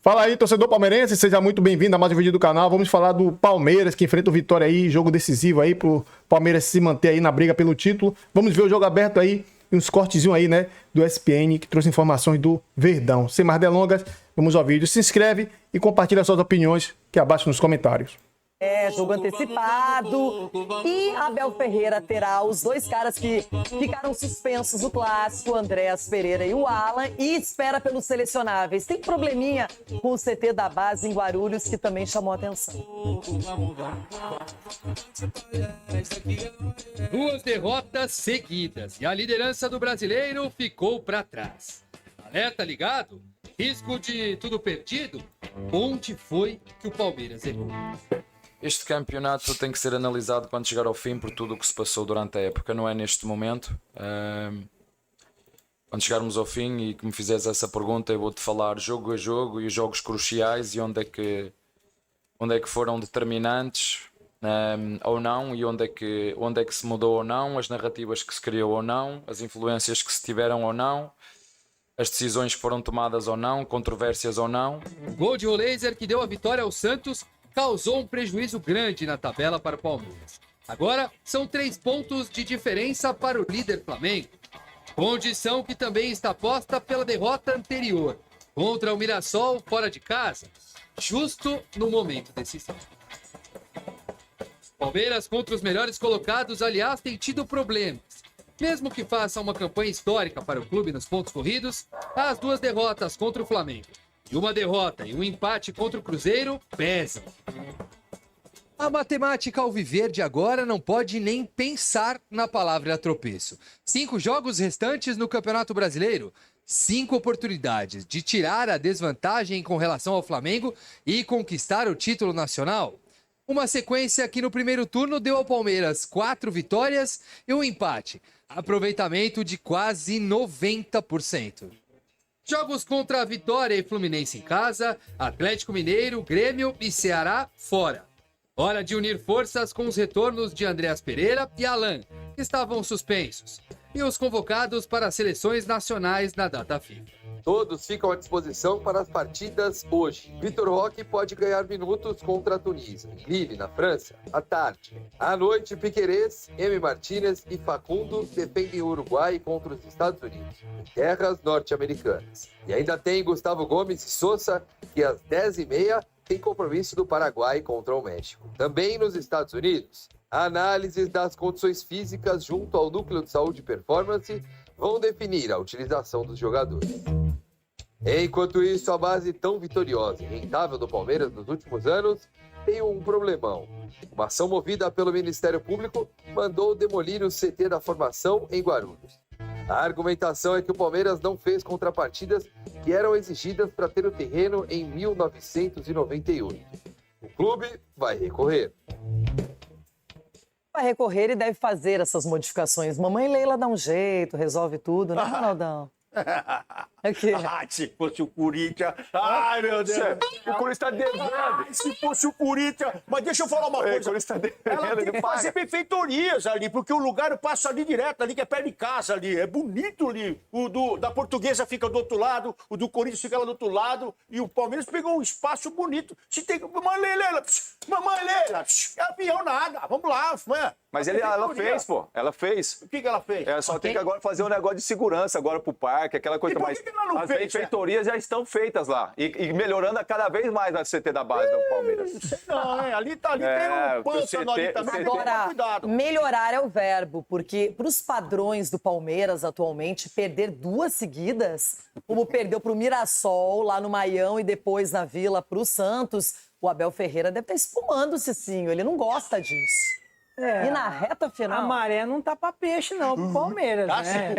Fala aí, torcedor palmeirense, seja muito bem-vindo a mais um vídeo do canal. Vamos falar do Palmeiras, que enfrenta o Vitória aí, jogo decisivo aí pro Palmeiras se manter aí na briga pelo título. Vamos ver o jogo aberto aí e uns cortezinhos aí, né, do ESPN, que trouxe informações do Verdão. Sem mais delongas, vamos ao vídeo. Se inscreve e compartilha suas opiniões aqui abaixo nos comentários. Jogo antecipado e Abel Ferreira terá os dois caras que ficaram suspensos no clássico, Andréas Pereira e o Alan, e espera pelos selecionáveis. Tem probleminha com o CT da base em Guarulhos que também chamou a atenção. Duas derrotas seguidas e a liderança do brasileiro ficou para trás. Alerta ligado? Risco de tudo perdido? Onde foi que o Palmeiras errou? Este campeonato tem que ser analisado quando chegar ao fim por tudo o que se passou durante a época, não é neste momento. Quando chegarmos ao fim e que me fizeres essa pergunta, eu vou-te falar jogo a jogo e os jogos cruciais e onde é que foram determinantes ou não, e onde é que se mudou ou não, as narrativas que se criou ou não, as influências que se tiveram ou não, as decisões que foram tomadas ou não, controvérsias ou não. O gol de Olaser que deu a vitória ao Santos causou um prejuízo grande na tabela para o Palmeiras. Agora, são 3 pontos de diferença para o líder Flamengo. Condição que também está posta pela derrota anterior contra o Mirassol fora de casa, justo no momento decisivo. Palmeiras contra os melhores colocados, aliás, tem tido problemas. Mesmo que faça uma campanha histórica para o clube nos pontos corridos, as 2 derrotas contra o Flamengo e uma derrota e um empate contra o Cruzeiro pesam. A matemática alviverde agora não pode nem pensar na palavra tropeço. 5 jogos restantes no Campeonato Brasileiro, 5 oportunidades de tirar a desvantagem com relação ao Flamengo e conquistar o título nacional. Uma sequência que no primeiro turno deu ao Palmeiras 4 vitórias e um empate. Aproveitamento de quase 90%. Jogos contra a Vitória e Fluminense em casa, Atlético Mineiro, Grêmio e Ceará fora. Hora de unir forças com os retornos de Andréas Pereira e Alan, que estavam suspensos, e os convocados para as seleções nacionais na data FIFA. Todos ficam à disposição para as partidas hoje. Vitor Roque pode ganhar minutos contra a Tunísia. Lille, na França, à tarde. À noite, Piquerez, M. Martínez e Facundo defendem o Uruguai contra os Estados Unidos, em terras norte-americanas. E ainda tem Gustavo Gomes e Sousa, que às 10h30 tem compromisso do Paraguai contra o México. Também nos Estados Unidos, análises das condições físicas junto ao Núcleo de Saúde e Performance vão definir a utilização dos jogadores. Enquanto isso, a base tão vitoriosa e rentável do Palmeiras nos últimos anos tem um problemão. Uma ação movida pelo Ministério Público mandou demolir o CT da formação em Guarulhos. A argumentação é que o Palmeiras não fez contrapartidas que eram exigidas para ter o terreno em 1998. O clube vai recorrer. Vai recorrer e deve fazer essas modificações. Mamãe Leila dá um jeito, resolve tudo, né, Ronaldão? Aqui. Se fosse o Corinthians. Ai, meu Deus. O Corinthians está devendo. Se fosse o Corinthians. Mas deixa eu falar uma coisa. O Corinthians está devendo. Ela tem que fazer benfeitorias ali, porque o lugar passa ali direto, ali, que é perto de casa ali. É bonito ali. O da Portuguesa fica do outro lado, o do Corinthians fica lá do outro lado. E o Palmeiras pegou um espaço bonito. Se tem. Mamãe Leila, é avião nada. Vamos lá, mãe. Mas ela fez, pô. Ela fez. O que ela fez? Ela só tem que agora fazer um negócio de segurança agora pro parque, aquela coisa mais. As benfeitorias já estão feitas lá. E melhorando cada vez mais a CT da base do Palmeiras. Não, ali tem um pântano ali também. Agora, melhorar é o verbo, porque para os padrões do Palmeiras atualmente, perder 2 seguidas, como perdeu para o Mirassol lá no Maião e depois na Vila para o Santos, o Abel Ferreira deve estar espumando o Cicinho, ele não gosta disso. E na reta final... A maré não tá pra peixe, não, pro Palmeiras, né?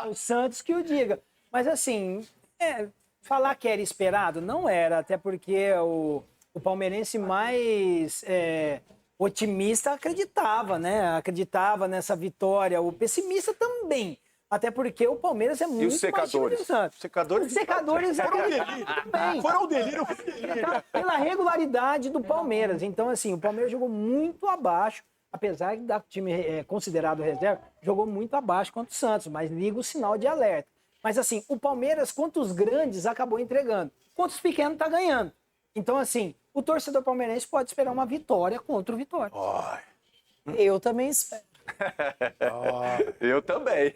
O Santos que o diga. Mas assim, falar que era esperado, não era, até porque o palmeirense mais otimista acreditava, né? Acreditava nessa vitória. O pessimista também. Até porque o Palmeiras é muito mais time do Santos. Os secadores foram o delírio. Pela regularidade do Palmeiras. Então, assim, o Palmeiras jogou muito abaixo. Apesar de time considerado reserva, jogou muito abaixo contra o Santos, mas liga o sinal de alerta. Mas assim, o Palmeiras, contra os grandes, acabou entregando. Contra os pequenos, tá ganhando. Então, assim, o torcedor palmeirense pode esperar uma vitória contra o Vitória. Eu também espero. Eu também.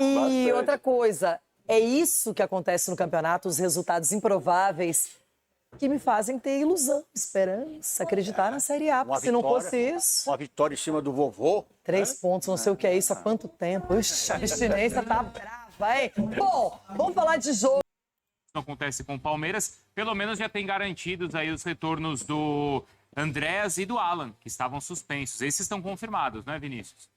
E Bastante. outra coisa, é isso que acontece no campeonato, os resultados improváveis que me fazem ter ilusão, esperança, acreditar na Série A. Porque se não fosse isso, Uma vitória em cima do vovô. 3 pontos, não sei o que é isso, há quanto tempo. Ixi, a abstinência tá brava, hein? Bom, vamos falar de jogo. Não acontece com o Palmeiras, pelo menos já tem garantidos aí os retornos do Andréas e do Alan, que estavam suspensos. Esses estão confirmados, não é, Vinícius?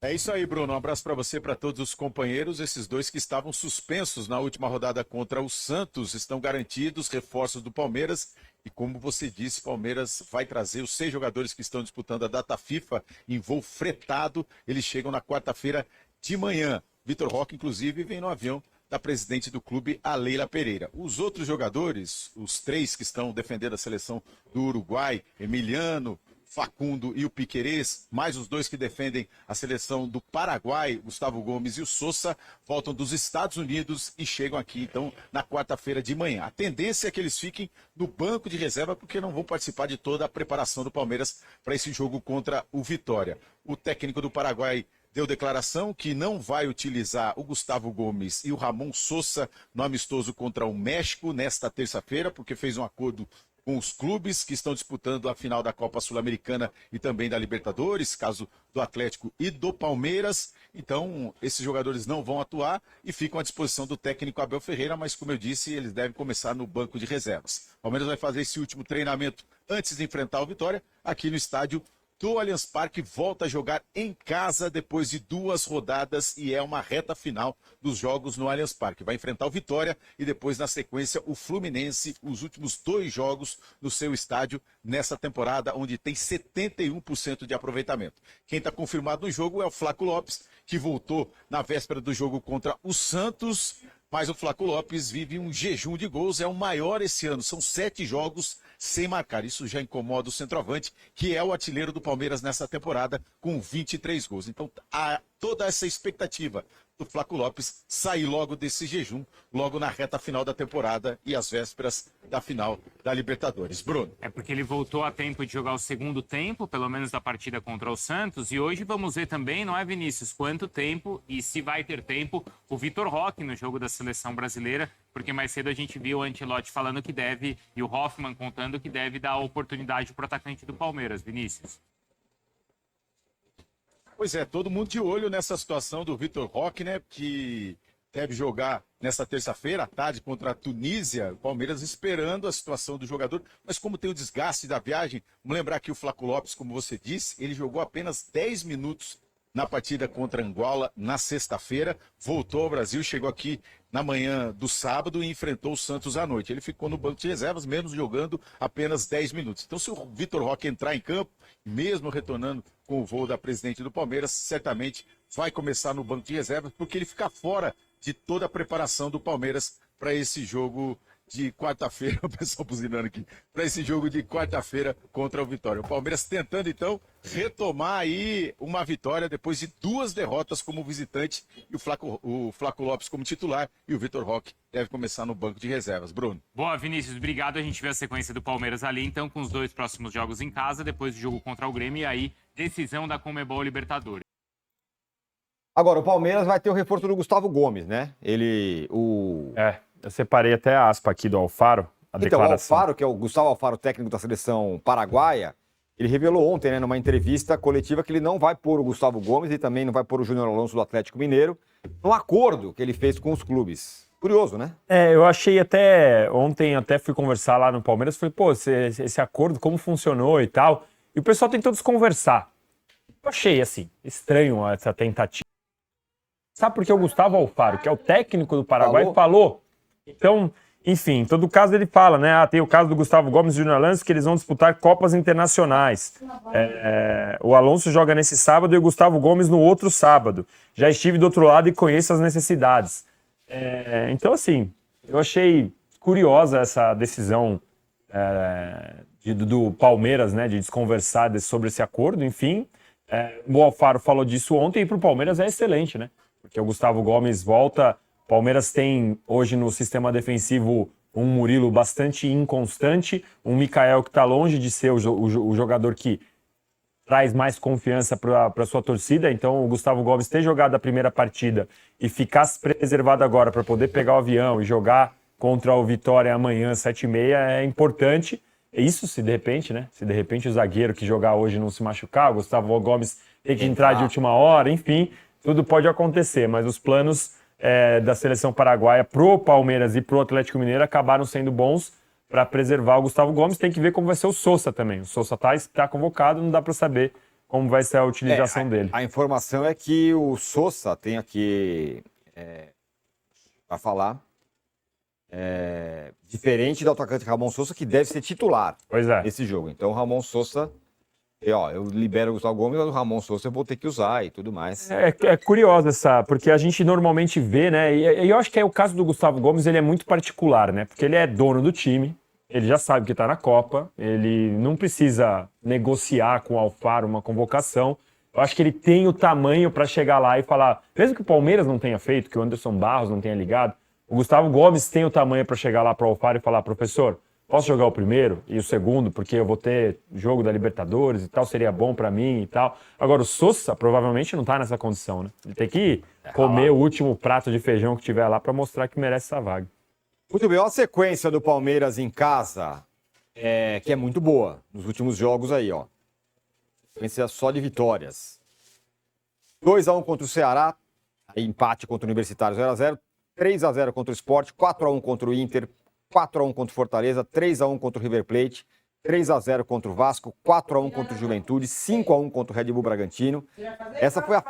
É isso aí, Bruno. Um abraço para você, para todos os companheiros. Esses dois que estavam suspensos na última rodada contra o Santos estão garantidos, reforços do Palmeiras. E como você disse, Palmeiras vai trazer os 6 jogadores que estão disputando a data FIFA em voo fretado. Eles chegam na quarta-feira de manhã. Vitor Roque, inclusive, vem no avião da presidente do clube, a Leila Pereira. Os outros jogadores, os 3 que estão defendendo a seleção do Uruguai, Emiliano, Facundo e o Piquerez, mais os 2 que defendem a seleção do Paraguai, Gustavo Gomes e o Sousa, voltam dos Estados Unidos e chegam aqui, então, na quarta-feira de manhã. A tendência é que eles fiquem no banco de reserva, porque não vão participar de toda a preparação do Palmeiras para esse jogo contra o Vitória. O técnico do Paraguai deu declaração que não vai utilizar o Gustavo Gomes e o Ramon Sousa no amistoso contra o México nesta terça-feira, porque fez um acordo com os clubes que estão disputando a final da Copa Sul-Americana e também da Libertadores, caso do Atlético e do Palmeiras. Então, esses jogadores não vão atuar e ficam à disposição do técnico Abel Ferreira, mas como eu disse, eles devem começar no banco de reservas. O Palmeiras vai fazer esse último treinamento antes de enfrentar o Vitória, aqui no estádio do Allianz Parque, volta a jogar em casa depois de 2 rodadas e é uma reta final dos jogos no Allianz Parque. Vai enfrentar o Vitória e depois, na sequência, o Fluminense, os últimos 2 jogos no seu estádio nessa temporada, onde tem 71% de aproveitamento. Quem está confirmado no jogo é o Flaco Lopes, que voltou na véspera do jogo contra o Santos, mas o Flaco Lopes vive um jejum de gols, é o maior esse ano, são 7 jogos sem marcar. Isso já incomoda o centroavante, que é o artilheiro do Palmeiras nessa temporada, com 23 gols. Então, há toda essa expectativa do Flaco Lopes sair logo desse jejum, logo na reta final da temporada e às vésperas da final da Libertadores. Bruno. É porque ele voltou a tempo de jogar o segundo tempo, pelo menos da partida contra o Santos, e hoje vamos ver também, não é, Vinícius, quanto tempo e se vai ter tempo o Vitor Roque no jogo da seleção brasileira, porque mais cedo a gente viu o Ancelotti falando que deve, e o Hoffmann contando que deve dar oportunidade para o atacante do Palmeiras, Vinícius. Pois é, todo mundo de olho nessa situação do Vitor Roque, né, que deve jogar nessa terça-feira à tarde contra a Tunísia. O Palmeiras esperando a situação do jogador, mas como tem o desgaste da viagem, vamos lembrar que o Flaco Lopes, como você disse, ele jogou apenas 10 minutos na partida contra Angola na sexta-feira, voltou ao Brasil, chegou aqui na manhã do sábado e enfrentou o Santos à noite. Ele ficou no banco de reservas, mesmo jogando apenas 10 minutos. Então, se o Vitor Roque entrar em campo, mesmo retornando com o voo da presidente do Palmeiras, certamente vai começar no banco de reservas, porque ele fica fora de toda a preparação do Palmeiras para esse jogo de quarta-feira, o pessoal buzinando aqui, para esse jogo de quarta-feira contra o Vitória. O Palmeiras tentando, então, retomar aí uma vitória depois de 2 derrotas como visitante, e o Flaco Lopes como titular, e o Vitor Roque deve começar no banco de reservas. Bruno. Boa, Vinícius, obrigado. A gente vê a sequência do Palmeiras ali, então, com os 2 próximos jogos em casa, depois do jogo contra o Grêmio, e aí, decisão da Conmebol Libertadores. Agora, o Palmeiras vai ter o reforço do Gustavo Gomes, né? Eu separei até a aspa aqui do Alfaro, a declaração. O Alfaro, que é o Gustavo Alfaro, técnico da seleção paraguaia, ele revelou ontem, né, numa entrevista coletiva, que ele não vai pôr o Gustavo Gomes e também não vai pôr o Júnior Alonso do Atlético Mineiro, no acordo que ele fez com os clubes. Curioso, né? Eu achei ontem até fui conversar lá no Palmeiras, falei, pô, esse acordo, como funcionou e tal, e o pessoal tentou desconversar. Eu achei, assim, estranho essa tentativa. Sabe por que o Gustavo Alfaro, que é o técnico do Paraguai, falou? Então, enfim, em todo caso ele fala, né? Tem o caso do Gustavo Gomes e Júnior Alonso, que eles vão disputar Copas Internacionais. O Alonso joga nesse sábado e o Gustavo Gomes no outro sábado. Já estive do outro lado e conheço as necessidades. Então, assim, eu achei curiosa essa decisão do Palmeiras, né? De desconversar sobre esse acordo, enfim. O Alfaro falou disso ontem e para o Palmeiras é excelente, né? Porque o Gustavo Gomes volta. O Palmeiras tem hoje no sistema defensivo um Murilo bastante inconstante, um Mikael que está longe de ser o jogador que traz mais confiança para sua torcida. Então o Gustavo Gomes ter jogado a primeira partida e ficar preservado agora para poder pegar o avião e jogar contra o Vitória amanhã, 7h30, é importante. Isso se de repente, né? Se de repente o zagueiro que jogar hoje não se machucar, o Gustavo Gomes tem que entrar de última hora, enfim, tudo pode acontecer. Mas os planos da seleção paraguaia pro Palmeiras e pro Atlético Mineiro acabaram sendo bons para preservar o Gustavo Gomes. Tem que ver como vai ser o Sousa também. O Sousa tá convocado, não dá para saber como vai ser a utilização dele. A informação é que o Sousa tem aqui para falar. Diferente do atacante Ramon Sousa, que deve ser titular nesse jogo. Então o Ramon Sousa, eu libero o Gustavo Gomes, mas o Ramon Sousa eu vou ter que usar e tudo mais. É curioso porque a gente normalmente vê, né? E eu acho que o caso do Gustavo Gomes, ele é muito particular, né? Porque ele é dono do time, ele já sabe que tá na Copa, ele não precisa negociar com o Alfaro uma convocação. Eu acho que ele tem o tamanho para chegar lá e falar, mesmo que o Palmeiras não tenha feito, que o Anderson Barros não tenha ligado, o Gustavo Gomes tem o tamanho para chegar lá para o Alfaro e falar, professor, posso jogar o primeiro e o segundo, porque eu vou ter jogo da Libertadores e tal, seria bom para mim e tal. Agora, o Sousa provavelmente não tá nessa condição, né? Ele tem que comer o último prato de feijão que tiver lá para mostrar que merece essa vaga. Muito bem, olha a sequência do Palmeiras em casa, que é muito boa nos últimos jogos aí, ó. Sequência só de vitórias. 2-1 contra o Ceará, empate contra o Universitário 0-0. 3-0 contra o Sport, 4-1 contra o Inter, 4-1 contra o Fortaleza, 3-1 contra o River Plate, 3-0 contra o Vasco, 4-1 contra o Juventude, 5-1 contra o Red Bull Bragantino. Essa foi a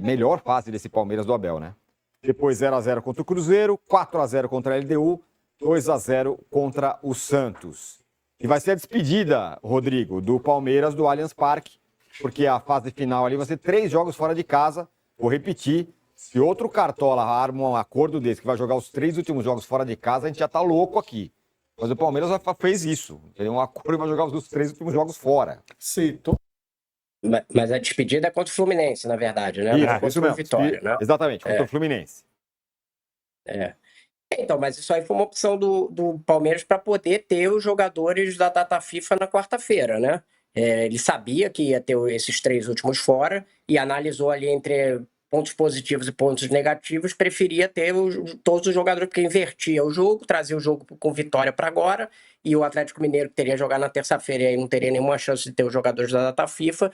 melhor fase desse Palmeiras do Abel, né? Depois 0-0 contra o Cruzeiro, 4-0 contra a LDU, 2-0 contra o Santos. E vai ser a despedida, Rodrigo, do Palmeiras do Allianz Parque, porque a fase final ali vai ser 3 jogos fora de casa. Vou repetir. Se outro cartola arma um acordo desse, que vai jogar os 3 últimos jogos fora de casa, a gente já tá louco aqui. Mas o Palmeiras fez isso. Tem um acordo e vai jogar os 3 últimos jogos fora. Sim. Mas a despedida é contra o Fluminense, na verdade, né? Isso mesmo. Vitória, né? Exatamente, contra o Fluminense. Então, mas isso aí foi uma opção do Palmeiras para poder ter os jogadores da data FIFA na quarta-feira, né? Ele sabia que ia ter esses 3 últimos fora e analisou ali entre pontos positivos e pontos negativos, preferia ter todos os jogadores, porque invertia o jogo, trazia o jogo com vitória para agora, e o Atlético Mineiro, que teria jogado na terça-feira e aí não teria nenhuma chance de ter os jogadores da data FIFA,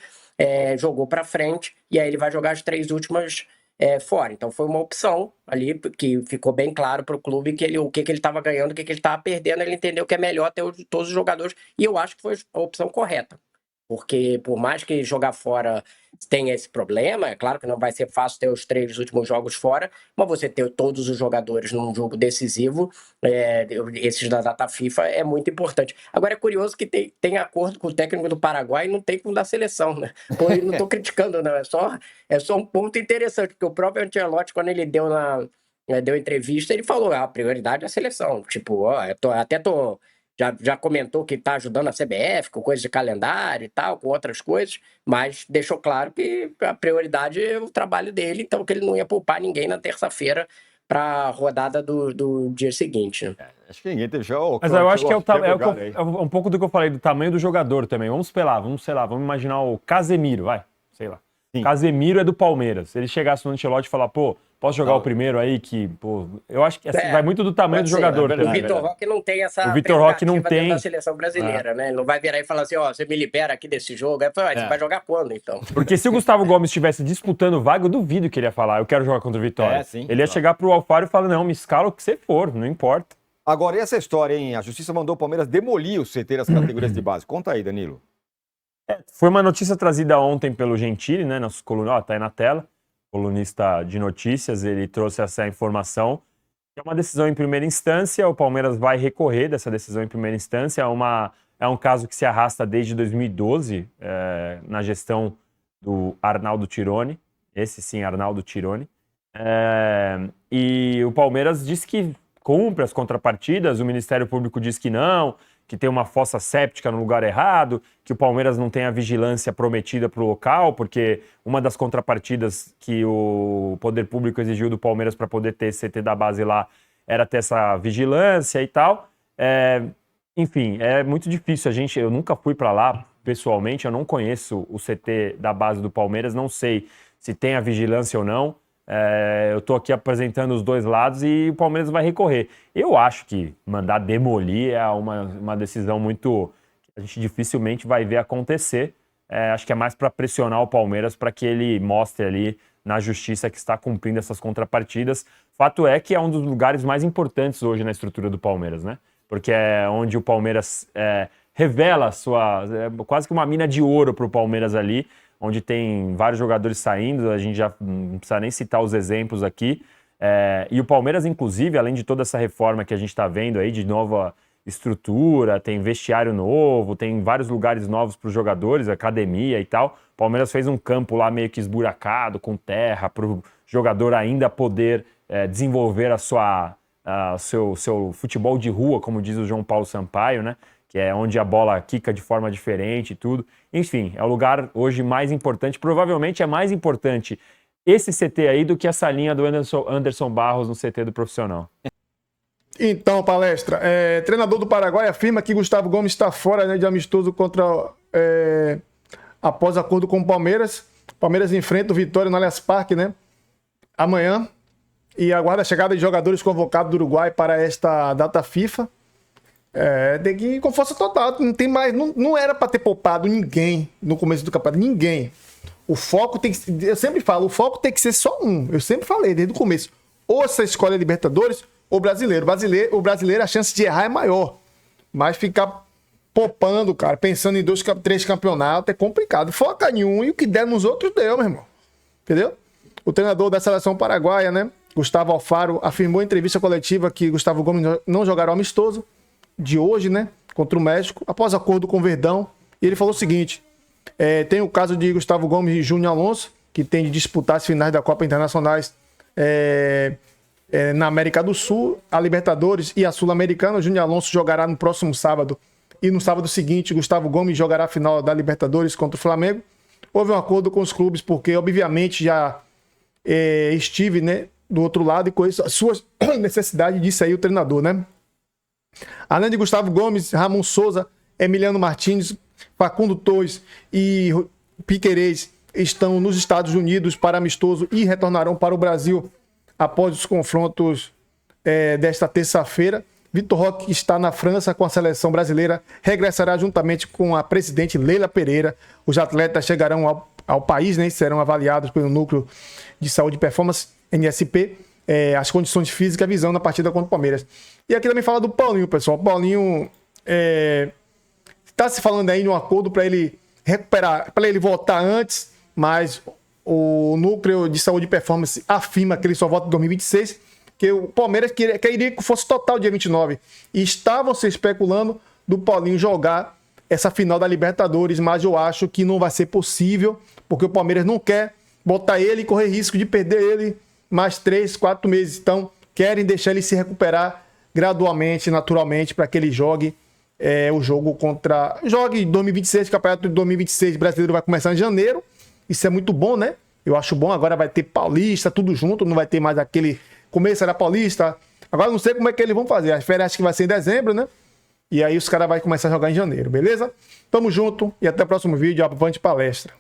jogou para frente, e aí ele vai jogar as 3 últimas fora. Então foi uma opção ali, que ficou bem claro para o clube o que ele estava ganhando, o que ele estava perdendo, ele entendeu que é melhor ter todos os jogadores, e eu acho que foi a opção correta. Porque por mais que jogar fora tenha esse problema, é claro que não vai ser fácil ter os 3 últimos jogos fora, mas você ter todos os jogadores num jogo decisivo, esses da data FIFA, é muito importante. Agora é curioso que tem acordo com o técnico do Paraguai e não tem com o da seleção, né? Eu não estou criticando, não, é só um ponto interessante, porque o próprio Ancelotti, quando ele deu entrevista, ele falou, a prioridade é a seleção. Tipo, já comentou que está ajudando a CBF com coisas de calendário e tal, com outras coisas, mas deixou claro que a prioridade é o trabalho dele, então que ele não ia poupar ninguém na terça-feira para a rodada do dia seguinte. Né? Acho que ninguém teve Mas eu acho que é um pouco do que eu falei, do tamanho do jogador também. Vamos imaginar o Casemiro, sei lá. Sim. Casemiro é do Palmeiras. Se ele chegasse no Ancelotti e falar, posso jogar o primeiro aí, eu acho que vai muito do tamanho do jogador. O Vitor Roque não tem essa o Vitor Roque não tem da seleção brasileira, né? Ele não vai virar e falar assim, você me libera aqui desse jogo. Aí você vai jogar quando, então? Porque se o Gustavo Gomes estivesse disputando vaga, eu duvido que ele ia falar, eu quero jogar contra o Vitória. Ele ia chegar pro Alfaro e falar, não, me escala o que você for, não importa. Agora, e essa história, hein? A Justiça mandou o Palmeiras demolir o CT das categorias de base. Conta aí, Danilo. Foi uma notícia trazida ontem pelo Gentili, né? Nosso colunista, tá aí na tela, colunista de notícias, ele trouxe essa informação. É uma decisão em primeira instância, o Palmeiras vai recorrer dessa decisão em primeira instância. É um caso que se arrasta desde 2012, na gestão do Arnaldo Tironi. Esse sim, Arnaldo Tironi. E o Palmeiras diz que cumpre as contrapartidas, o Ministério Público diz que não, que tem uma fossa séptica no lugar errado, que o Palmeiras não tem a vigilância prometida para o local, porque uma das contrapartidas que o poder público exigiu do Palmeiras para poder ter esse CT da base lá era ter essa vigilância e tal. Enfim, é muito difícil. Eu nunca fui para lá pessoalmente, eu não conheço o CT da base do Palmeiras, não sei se tem a vigilância ou não. Eu estou aqui apresentando os dois lados e o Palmeiras vai recorrer. Eu acho que mandar demolir é uma decisão muito... a gente dificilmente vai ver acontecer. Acho que é mais para pressionar o Palmeiras para que ele mostre ali na justiça que está cumprindo essas contrapartidas. Fato é que é um dos lugares mais importantes hoje na estrutura do Palmeiras, né? Porque é onde o Palmeiras revela quase que uma mina de ouro para o Palmeiras ali, onde tem vários jogadores saindo, a gente já não precisa nem citar os exemplos aqui. E o Palmeiras, inclusive, além de toda essa reforma que a gente está vendo aí, de nova estrutura, tem vestiário novo, tem vários lugares novos para os jogadores, academia e tal. O Palmeiras fez um campo lá meio que esburacado, com terra, para o jogador ainda poder desenvolver seu futebol de rua, como diz o João Paulo Sampaio, né? Que é onde a bola quica de forma diferente e tudo. Enfim, é o lugar hoje mais importante, provavelmente é mais importante esse CT aí do que essa linha do Anderson Barros no CT do profissional. Então, Palestra, treinador do Paraguai afirma que Gustavo Gomes está fora, né, de amistoso após acordo com o Palmeiras. O Palmeiras enfrenta o Vitória no Allianz Parque, né, amanhã, e aguarda a chegada de jogadores convocados do Uruguai para esta data FIFA. Tem que ir com força total, não tem mais, não era para ter poupado ninguém no começo do campeonato, ninguém. O foco tem que, eu sempre falo, o foco tem que ser só um, eu sempre falei desde o começo, ou você escolhe a Libertadores ou brasileiro. O brasileiro a chance de errar é maior, mas ficar poupando, cara, pensando em 2, 3 campeonatos é complicado, foca em um e o que der nos outros deu, meu irmão, entendeu? O treinador da seleção paraguaia, né, Gustavo Alfaro, afirmou em entrevista coletiva que Gustavo Gomes não jogará o amistoso de hoje, né, contra o México, após acordo com o Verdão. E ele falou o seguinte, tem o caso de Gustavo Gomes e Júnior Alonso, que tem de disputar as finais da Copa Internacionais na América do Sul, a Libertadores e a Sul-Americana. O Júnior Alonso jogará no próximo sábado, e no sábado seguinte Gustavo Gomes jogará a final da Libertadores contra o Flamengo. Houve um acordo com os clubes, porque obviamente já estive, né, do outro lado e conheço as suas necessidades, disse aí o treinador, né? Além de Gustavo Gomes, Ramon Souza, Emiliano Martins, Facundo Torres e Piquerez estão nos Estados Unidos para amistoso e retornarão para o Brasil após os confrontos desta terça-feira. Vitor Roque, que está na França com a seleção brasileira, regressará juntamente com a presidente Leila Pereira. Os atletas chegarão ao país, né, e serão avaliados pelo Núcleo de Saúde e Performance, NSP, as condições físicas e a visão na partida contra o Palmeiras. E aqui também fala do Paulinho, pessoal. O Paulinho está se falando aí de um acordo para ele recuperar, para ele voltar antes, mas o Núcleo de Saúde e Performance afirma que ele só volta em 2026, que o Palmeiras queria que fosse total dia 29. E estavam se especulando do Paulinho jogar essa final da Libertadores, mas eu acho que não vai ser possível, porque o Palmeiras não quer botar ele e correr risco de perder ele mais 3, 4 meses. Então, querem deixar ele se recuperar gradualmente, naturalmente, para que ele jogue o jogo jogue em 2026, o campeonato de 2026 brasileiro vai começar em janeiro. Isso é muito bom, né? Eu acho bom. Agora vai ter Paulista, tudo junto, não vai ter mais aquele começo era Paulista. Agora não sei como é que eles vão fazer. As férias acho que vai ser em dezembro, né? E aí os caras vão começar a jogar em janeiro, beleza? Tamo junto e até o próximo vídeo. Avante palestra.